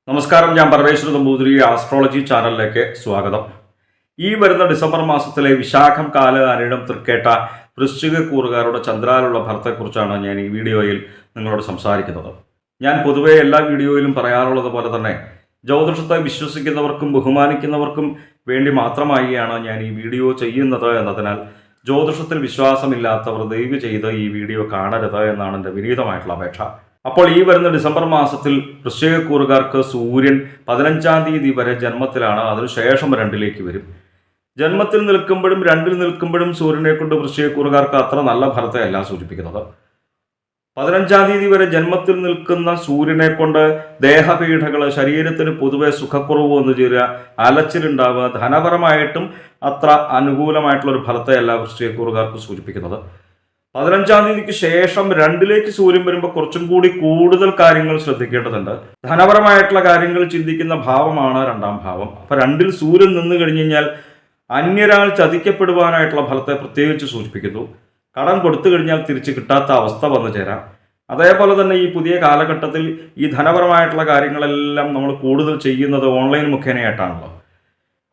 നമസ്കാരം, ഞാൻ പരമേശ്വര നമ്പൂതിരി ആസ്ട്രോളജി ചാനലിലേക്ക് സ്വാഗതം. ഈ വരുന്ന ഡിസംബർ മാസത്തിലെ വിശാഖം കാല അനിഴം തൃക്കേട്ട വൃശ്ചിക കൂറുകാരുടെ ചന്ദ്രാലുള്ള ഫലത്തെക്കുറിച്ചാണ് ഞാൻ ഈ വീഡിയോയിൽ നിങ്ങളോട് സംസാരിക്കുന്നത്. ഞാൻ പൊതുവെ എല്ലാ വീഡിയോയിലും പറയാറുള്ളത് പോലെ തന്നെ ജ്യോതിഷത്തെ വിശ്വസിക്കുന്നവർക്കും ബഹുമാനിക്കുന്നവർക്കും വേണ്ടി മാത്രമായാണ് ഞാൻ ഈ വീഡിയോ ചെയ്യുന്നത് എന്നതിനാൽ ജ്യോതിഷത്തിൽ വിശ്വാസമില്ലാത്തവർ ദയവ് ചെയ്ത് ഈ വീഡിയോ കാണരുത് എന്നാണ് എൻ്റെ വിനീതമായിട്ടുള്ള അപേക്ഷ. അപ്പോൾ ഈ വരുന്ന ഡിസംബർ മാസത്തിൽ വൃശ്ചികക്കൂറുകാർക്ക് സൂര്യൻ 15-ാം തീയതി വരെ ജന്മത്തിലാണ്. അതിനുശേഷം 2-ലേക്ക് വരും. ജന്മത്തിൽ നിൽക്കുമ്പോഴും 2-ൽ നിൽക്കുമ്പോഴും സൂര്യനെ കൊണ്ട് വൃശ്ചികക്കൂറുകാർക്ക് അത്ര നല്ല ഫലത്തെയല്ല സൂചിപ്പിക്കുന്നത്. 15-ാം തീയതി വരെ ജന്മത്തിൽ നിൽക്കുന്ന സൂര്യനെ കൊണ്ട് ദേഹപീഠകൾ, ശരീരത്തിന് പൊതുവെ സുഖക്കുറവ് വന്നു ചേരുക, അലച്ചിലുണ്ടാവുക, ധനപരമായിട്ടും അത്ര അനുകൂലമായിട്ടുള്ള ഒരു ഫലത്തെയല്ല വൃശ്ചികക്കൂറുകാർക്ക് സൂചിപ്പിക്കുന്നത്. 15-ാം തീയതിക്ക് ശേഷം 2-ലേക്ക് സൂര്യൻ വരുമ്പോൾ കുറച്ചും കൂടി കൂടുതൽ കാര്യങ്ങൾ ശ്രദ്ധിക്കേണ്ടതുണ്ട്. ധനപരമായിട്ടുള്ള കാര്യങ്ങൾ ചിന്തിക്കുന്ന ഭാവമാണ് 2-ാം ഭാവം. അപ്പോൾ 2-ൽ സൂര്യൻ നിന്ന് കഴിഞ്ഞ് കഴിഞ്ഞാൽ അന്യരാൾ ചതിക്കപ്പെടുവാനായിട്ടുള്ള ഫലത്തെ പ്രത്യേകിച്ച് സൂചിപ്പിക്കുന്നു. കടം കൊടുത്തു കഴിഞ്ഞാൽ തിരിച്ചു കിട്ടാത്ത അവസ്ഥ വന്നു ചേരാം. അതേപോലെ തന്നെ ഈ പുതിയ കാലഘട്ടത്തിൽ ഈ ധനപരമായിട്ടുള്ള കാര്യങ്ങളെല്ലാം നമ്മൾ കൂടുതൽ ചെയ്യുന്നത് ഓൺലൈൻ മുഖേനയായിട്ടാണല്ലോ.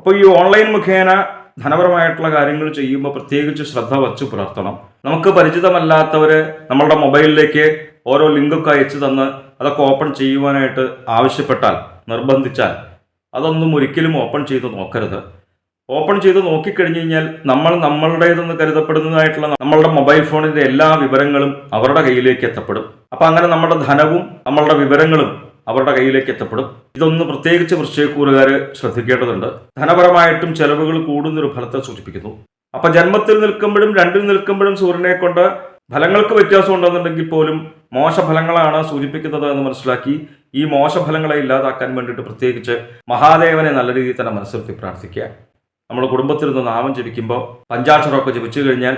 അപ്പോൾ ഈ ഓൺലൈൻ മുഖേന ധനപരമായിട്ടുള്ള കാര്യങ്ങൾ ചെയ്യുമ്പോൾ പ്രത്യേകിച്ച് ശ്രദ്ധ വച്ച് പുലർത്തണം. നമുക്ക് പരിചിതമല്ലാത്തവർ നമ്മളുടെ മൊബൈലിലേക്ക് ഓരോ ലിങ്കൊക്കെ അയച്ചു തന്ന് അതൊക്കെ ഓപ്പൺ ചെയ്യുവാനായിട്ട് ആവശ്യപ്പെട്ടാൽ, നിർബന്ധിച്ചാൽ അതൊന്നും ഒരിക്കലും ഓപ്പൺ ചെയ്ത് നോക്കരുത്. ഓപ്പൺ ചെയ്ത് നോക്കിക്കഴിഞ്ഞ് കഴിഞ്ഞാൽ നമ്മളുടേതെന്ന് കരുതപ്പെടുന്നതായിട്ടുള്ള നമ്മളുടെ മൊബൈൽ ഫോണിൻ്റെ എല്ലാ വിവരങ്ങളും അവരുടെ കയ്യിലേക്ക് എത്തപ്പെടും. അപ്പം അങ്ങനെ നമ്മുടെ ധനവും നമ്മളുടെ വിവരങ്ങളും അവരുടെ കയ്യിലേക്ക് എത്തപ്പെടും. ഇതൊന്ന് പ്രത്യേകിച്ച് വൃശ്ചികക്കൂറുകാർ ശ്രദ്ധിക്കേണ്ടതുണ്ട്. ധനപരമായിട്ടും ചെലവുകൾ കൂടുന്നൊരു ഫലത്തെ സൂചിപ്പിക്കുന്നു. അപ്പൊ ജന്മത്തിൽ നിൽക്കുമ്പോഴും 2-ൽ നിൽക്കുമ്പോഴും സൂര്യനെ കൊണ്ട് ഫലങ്ങൾക്ക് വ്യത്യാസം ഉണ്ടെന്നുണ്ടെങ്കിൽ പോലും മോശഫലങ്ങളാണ് സൂചിപ്പിക്കുന്നത് എന്ന് മനസ്സിലാക്കി ഈ മോശഫലങ്ങളെ ഇല്ലാതാക്കാൻ വേണ്ടിയിട്ട് പ്രത്യേകിച്ച് മഹാദേവനെ നല്ല രീതിയിൽ തന്നെ മനസ്സിലാക്കി പ്രാർത്ഥിക്കുക. നമ്മൾ കുടുംബത്തിൽ നിന്ന് നാമം ജപിക്കുമ്പോൾ പഞ്ചാക്ഷരമൊക്കെ ജപിച്ചു കഴിഞ്ഞാൽ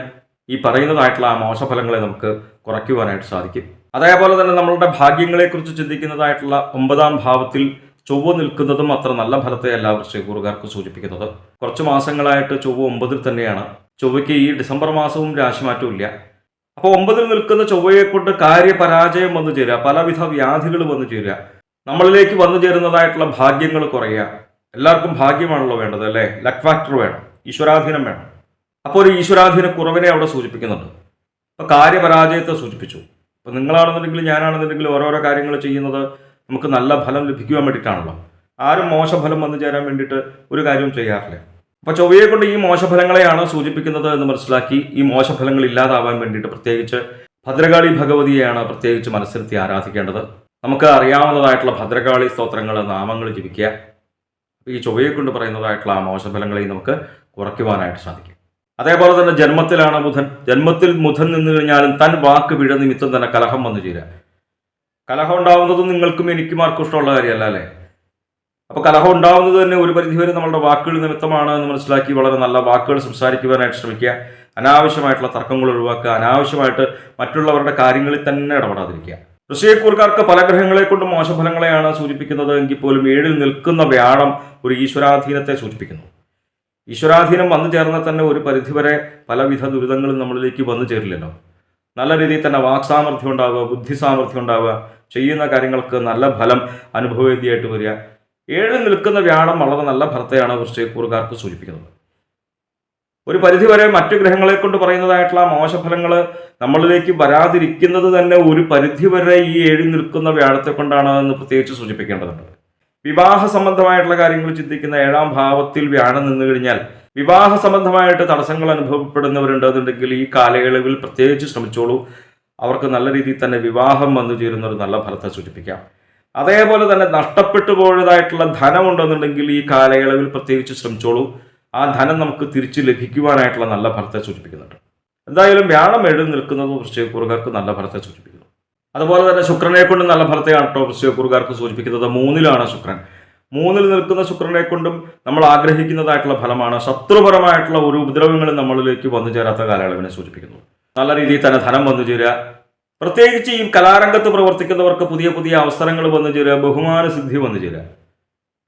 ഈ പറയുന്നതായിട്ടുള്ള ആ മോശഫലങ്ങളെ നമുക്ക് കുറയ്ക്കുവാനായിട്ട് സാധിക്കും. അതേപോലെ തന്നെ നമ്മളുടെ ഭാഗ്യങ്ങളെക്കുറിച്ച് ചിന്തിക്കുന്നതായിട്ടുള്ള 9-ാം ഭാവത്തിൽ ചൊവ്വ നിൽക്കുന്നതും അത്ര നല്ല ഫലത്തെയല്ല വൃശ്ചികക്കൂറുകാർക്ക് സൂചിപ്പിക്കുന്നത്. കുറച്ച് മാസങ്ങളായിട്ട് ചൊവ്വ 9-ൽ തന്നെയാണ്. ചൊവ്വയ്ക്ക് ഈ ഡിസംബർ മാസവും രാശിമാറ്റവും ഇല്ല. അപ്പോൾ 9-ൽ നിൽക്കുന്ന ചൊവ്വയെ കൊണ്ട് കാര്യപരാജയം വന്നു ചേരുക, പലവിധ വ്യാധികൾ വന്നു ചേരുക, നമ്മളിലേക്ക് വന്നു ചേരുന്നതായിട്ടുള്ള ഭാഗ്യങ്ങൾ കുറയുക. എല്ലാവർക്കും ഭാഗ്യമാണല്ലോ വേണ്ടത്, അല്ലേ? ലക്ക് ഫാക്ടർ വേണം, ഈശ്വരാധീനം വേണം. അപ്പോൾ ഒരു ഈശ്വരാധീന കുറവിനെ അവിടെ സൂചിപ്പിക്കുന്നുണ്ട്. അപ്പോൾ കാര്യപരാജയത്തെ സൂചിപ്പിച്ചു. അപ്പോൾ നിങ്ങളാണെന്നുണ്ടെങ്കിലും ഞാനാണെന്നുണ്ടെങ്കിലും ഓരോരോ കാര്യങ്ങൾ ചെയ്യുന്നത് നമുക്ക് നല്ല ഫലം ലഭിക്കുവാൻ വേണ്ടിയിട്ടാണല്ലോ. ആരും മോശഫലം വന്നു ചേരാൻ വേണ്ടിയിട്ട് ഒരു കാര്യവും ചെയ്യാറില്ല. അപ്പോൾ ചൊവ്വയെ കൊണ്ട് ഈ മോശഫലങ്ങളെയാണ് സൂചിപ്പിക്കുന്നത് എന്ന് മനസ്സിലാക്കി ഈ മോശഫലങ്ങൾ ഇല്ലാതാവാൻ വേണ്ടിയിട്ട് പ്രത്യേകിച്ച് ഭദ്രകാളി ഭഗവതിയെയാണ് പ്രത്യേകിച്ച് മനസ്സിരുത്തി ആരാധിക്കേണ്ടത്. നമുക്ക് അറിയാവുന്നതായിട്ടുള്ള ഭദ്രകാളി സ്തോത്രങ്ങൾ, നാമങ്ങൾ ജപിക്കുക. ഈ ചൊവ്വയെ കൊണ്ട് പറയുന്നതായിട്ടുള്ള ആ മോശഫലങ്ങളെയും നമുക്ക് കുറയ്ക്കുവാനായിട്ട് സാധിക്കും. അതേപോലെ തന്നെ ജന്മത്തിലാണ് ബുധൻ. ജന്മത്തിൽ ബുധൻ നിന്ന് കഴിഞ്ഞാലും തൻ വാക്ക് പിഴ നിമിത്തം തന്നെ കലഹം വന്നു ചേരുക. കലഹം ഉണ്ടാവുന്നതും നിങ്ങൾക്കും എനിക്കും ആർക്കും ഇഷ്ടമുള്ള കാര്യമല്ല, അല്ലേ? അപ്പോൾ കലഹം ഉണ്ടാവുന്നത് തന്നെ ഒരു പരിധിവരെ നമ്മളുടെ വാക്കുകൾ നിമിത്തമാണ് എന്ന് മനസ്സിലാക്കി വളരെ നല്ല വാക്കുകൾ സംസാരിക്കുവാനായിട്ട് ശ്രമിക്കുക. അനാവശ്യമായിട്ടുള്ള തർക്കങ്ങൾ ഒഴിവാക്കുക. അനാവശ്യമായിട്ട് മറ്റുള്ളവരുടെ കാര്യങ്ങളിൽ തന്നെ ഇടപെടാതിരിക്കുക. വൃശ്ചികക്കൂറുകാർക്ക് പല ഗ്രഹങ്ങളെ കൊണ്ട് മോശഫലങ്ങളെയാണ് സൂചിപ്പിക്കുന്നത് എങ്കിൽ പോലും 7-ൽ നിൽക്കുന്ന വ്യാഴം ഒരു ഈശ്വരാധീനത്തെ സൂചിപ്പിക്കുന്നു. ഈശ്വരാധീനം വന്നു ചേർന്നാൽ തന്നെ ഒരു പരിധിവരെ പലവിധ ദുരിതങ്ങളും നമ്മളിലേക്ക് വന്നു ചേരില്ലല്ലോ. നല്ല രീതിയിൽ തന്നെ വാക്സാമർഥ്യം ഉണ്ടാവുക, ബുദ്ധി സാമർഥ്യം ഉണ്ടാവുക, ചെയ്യുന്ന കാര്യങ്ങൾക്ക് നല്ല ഫലം അനുഭവവേദ്യമായിട്ട് വരിക. 7-ൽ നിൽക്കുന്ന വ്യാഴം വളരെ നല്ല ഫലത്തെയാണ് വൃശ്ചികക്കൂറുകാർക്ക് സൂചിപ്പിക്കുന്നത്. ഒരു പരിധിവരെ മറ്റു ഗ്രഹങ്ങളെ കൊണ്ട് പറയുന്നതായിട്ടുള്ള മോശഫലങ്ങൾ നമ്മളിലേക്ക് വരാതിരിക്കുന്നത് തന്നെ ഒരു പരിധിവരെ ഈ 7-ൽ നിൽക്കുന്ന വ്യാഴത്തെ കൊണ്ടാണ് എന്ന് പ്രത്യേകിച്ച് സൂചിപ്പിക്കേണ്ടതുണ്ട്. വിവാഹ സംബന്ധമായിട്ടുള്ള കാര്യങ്ങൾ ചിന്തിക്കുന്ന 7-ാം ഭാവത്തിൽ വ്യാഴം നിന്നു കഴിഞ്ഞാൽ വിവാഹ സംബന്ധമായിട്ട് തടസ്സങ്ങൾ അനുഭവപ്പെടുന്നവരുണ്ടെന്നുണ്ടെങ്കിൽ ഈ കാലയളവിൽ പ്രത്യേകിച്ച് ശ്രമിച്ചോളൂ. അവർക്ക് നല്ല രീതിയിൽ തന്നെ വിവാഹം വന്നു ചേരുന്ന ഒരു നല്ല ഫലത്തെ സൂചിപ്പിക്കാം. അതേപോലെ തന്നെ നഷ്ടപ്പെട്ടു പോയതായിട്ടുള്ള ധനം ഉണ്ടെന്നുണ്ടെങ്കിൽ ഈ കാലയളവിൽ പ്രത്യേകിച്ച് ശ്രമിച്ചോളൂ. ആ ധനം നമുക്ക് തിരിച്ച് ലഭിക്കുവാനായിട്ടുള്ള നല്ല ഫലത്തെ സൂചിപ്പിക്കുന്നുണ്ട്. എന്തായാലും വ്യാഴം 7-ൽ നിൽക്കുന്നത് വൃശ്ചികക്കൂറുകാർക്ക് നല്ല ഫലത്തെ സൂചിപ്പിക്കുന്നു. അതുപോലെ തന്നെ ശുക്രനെ കൊണ്ട് നല്ല ഫലത്തെയാണ് കേട്ടോ വൃശ്ചികക്കൂറുകാർക്ക് സൂചിപ്പിക്കുന്നത്. 3-ലാണ് ശുക്രൻ. 3-ൽ നിൽക്കുന്ന ശുക്രനെ കൊണ്ടും നമ്മൾ ആഗ്രഹിക്കുന്നതായിട്ടുള്ള ഫലമാണ്. ശത്രുപരമായിട്ടുള്ള ഒരു ഉപദ്രവങ്ങളും നമ്മളിലേക്ക് വന്നു ചേരാത്ത കാലയളവിനെ സൂചിപ്പിക്കുന്നു. നല്ല രീതിയിൽ തന്നെ ധനം വന്നു ചേരുക. പ്രത്യേകിച്ച് ഈ കലാരംഗത്ത് പ്രവർത്തിക്കുന്നവർക്ക് പുതിയ പുതിയ അവസരങ്ങൾ വന്നു ചേരുക, ബഹുമാന സിദ്ധി വന്നു ചേരുക,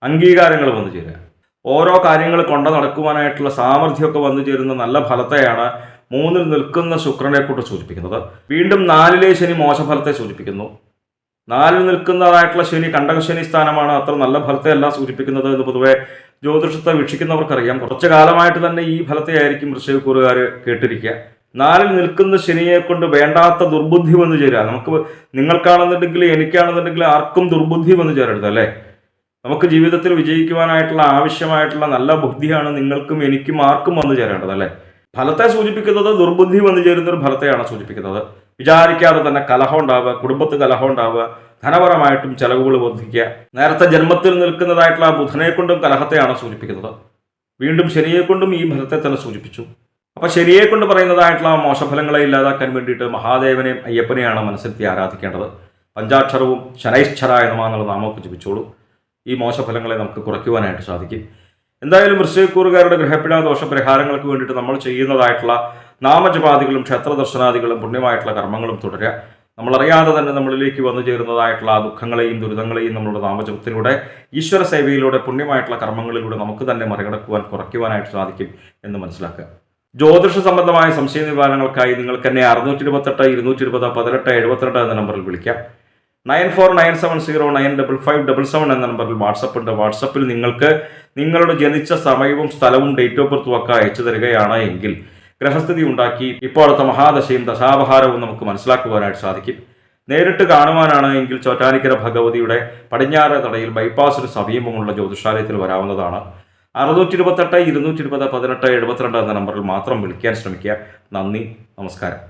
അംഗീകാരങ്ങൾ വന്നു ചേരുക, ഓരോ കാര്യങ്ങൾ കൊണ്ടു നടക്കുവാനായിട്ടുള്ള സാമർഥ്യമൊക്കെ വന്നു ചേരുന്ന നല്ല ഫലത്തെയാണ് 3-ൽ നിൽക്കുന്ന ശുക്രനെ കൊണ്ട് സൂചിപ്പിക്കുന്നത്. വീണ്ടും 4-ലെ ശനി മോശഫലത്തെ സൂചിപ്പിക്കുന്നു. നാലിൽ നിൽക്കുന്നതായിട്ടുള്ള ശനി കണ്ടകശനി സ്ഥാനമാണ്. അത്ര നല്ല ഫലത്തെയല്ല സൂചിപ്പിക്കുന്നത് എന്ന് പൊതുവെ ജ്യോതിഷത്തെ വീക്ഷിക്കുന്നവർക്കറിയാം. കുറച്ചു കാലമായിട്ട് തന്നെ ഈ ഫലത്തെയായിരിക്കും വൃശ്ചികക്കൂറുകാർ കേട്ടിരിക്കുക. നാലിൽ നിൽക്കുന്ന ശനിയെ കൊണ്ട് വേണ്ടാത്ത ദുർബുദ്ധി വന്നു ചേരുക. നമുക്ക് നിങ്ങൾക്കാണെന്നുണ്ടെങ്കിൽ എനിക്കാണെന്നുണ്ടെങ്കിൽ ആർക്കും ദുർബുദ്ധി വന്നു ചേരരുത് അല്ലേ. നമുക്ക് ജീവിതത്തിൽ വിജയിക്കുവാനായിട്ടുള്ള ആവശ്യമായിട്ടുള്ള നല്ല ബുദ്ധിയാണ് നിങ്ങൾക്കും എനിക്കും ആർക്കും വന്നു ചേരേണ്ടത് അല്ലേ. ഫലത്തെ സൂചിപ്പിക്കുന്നത് ദുർബുദ്ധി വന്നു ചേരുന്ന ഒരു ഫലത്തെയാണ് സൂചിപ്പിക്കുന്നത്. വിചാരിക്കാതെ തന്നെ കലഹം ഉണ്ടാവുക, കുടുംബത്ത് കലഹം ഉണ്ടാവുക, ധനപരമായിട്ടും ചെലവുകൾ വർദ്ധിക്കുക. നേരത്തെ ജന്മത്തിൽ നിൽക്കുന്നതായിട്ടുള്ള ബുധനെ കൊണ്ടും കലഹത്തെയാണ് സൂചിപ്പിക്കുന്നത്. വീണ്ടും ശനിയെ കൊണ്ടും ഈ ഫലത്തെ തന്നെ സൂചിപ്പിച്ചു. അപ്പൊ ശനിയെ കൊണ്ട് പറയുന്നതായിട്ടുള്ള മോശഫലങ്ങളെ ഇല്ലാതാക്കാൻ വേണ്ടിയിട്ട് മഹാദേവനെയും അയ്യപ്പനെയാണ് മനസ്സിലെത്തി ആരാധിക്കേണ്ടത്. പഞ്ചാക്ഷരവും ശനൈശ്ചരായ നമഃ എന്നുള്ള നാമമൊക്കെ ജപിച്ചോളൂ. ഈ മോശഫലങ്ങളെ നമുക്ക് കുറയ്ക്കുവാനായിട്ട് സാധിക്കും. എന്തായാലും വൃശ്ചികക്കൂറുകാരുടെ ഗ്രഹപ്പിഴ ദോഷപരിഹാരങ്ങൾക്ക് വേണ്ടിയിട്ട് നമ്മൾ ചെയ്യുന്നതായിട്ടുള്ള നാമജപാദികളും ക്ഷേത്രദർശനാദികളും പുണ്യമായിട്ടുള്ള കർമ്മങ്ങളും തുടരുക. നമ്മളറിയാതെ തന്നെ നമ്മളിലേക്ക് വന്നു ചേരുന്നതായിട്ടുള്ള ആ ദുഃഖങ്ങളെയും ദുരിതങ്ങളെയും നമ്മളുടെ നാമജപത്തിലൂടെ ഈശ്വര സേവയിലൂടെ പുണ്യമായിട്ടുള്ള കർമ്മങ്ങളിലൂടെ നമുക്ക് തന്നെ കുറയ്ക്കുവാനായിട്ട് സാധിക്കും എന്ന് മനസ്സിലാക്കുക. ജ്യോതിഷ സംബന്ധമായ സംശയ നിവാരണങ്ങൾക്കായി നിങ്ങൾക്ക് എന്നെ 628 220 18 72 എന്ന നമ്പറിൽ വിളിക്കാം. 9497095577 എന്ന നമ്പറിൽ വാട്സപ്പ് ഉണ്ട്. വാട്സപ്പിൽ നിങ്ങൾക്ക് നിങ്ങളുടെ ജനിച്ച സമയവും സ്ഥലവും ഡേറ്റ് ഓഫ് ബർത്തും ഒക്കെ അയച്ചു തരികയാണ് എങ്കിൽ ഗ്രഹസ്ഥിതി ഉണ്ടാക്കി ഇപ്പോഴത്തെ മഹാദശയും ദശാപഹാരവും നമുക്ക് മനസ്സിലാക്കുവാനായിട്ട് സാധിക്കും. നേരിട്ട് കാണുവാനാണ് എങ്കിൽ ചോറ്റാനിക്കര ഭഗവതിയുടെ പടിഞ്ഞാറ് തടയിൽ ബൈപ്പാസിന് സമീപമുള്ള ജ്യോതിഷാലയത്തിൽ വരാവുന്നതാണ്. 628 220 18 72 എന്ന നമ്പറിൽ മാത്രം വിളിക്കാൻ ശ്രമിക്കുക. നന്ദി, നമസ്കാരം.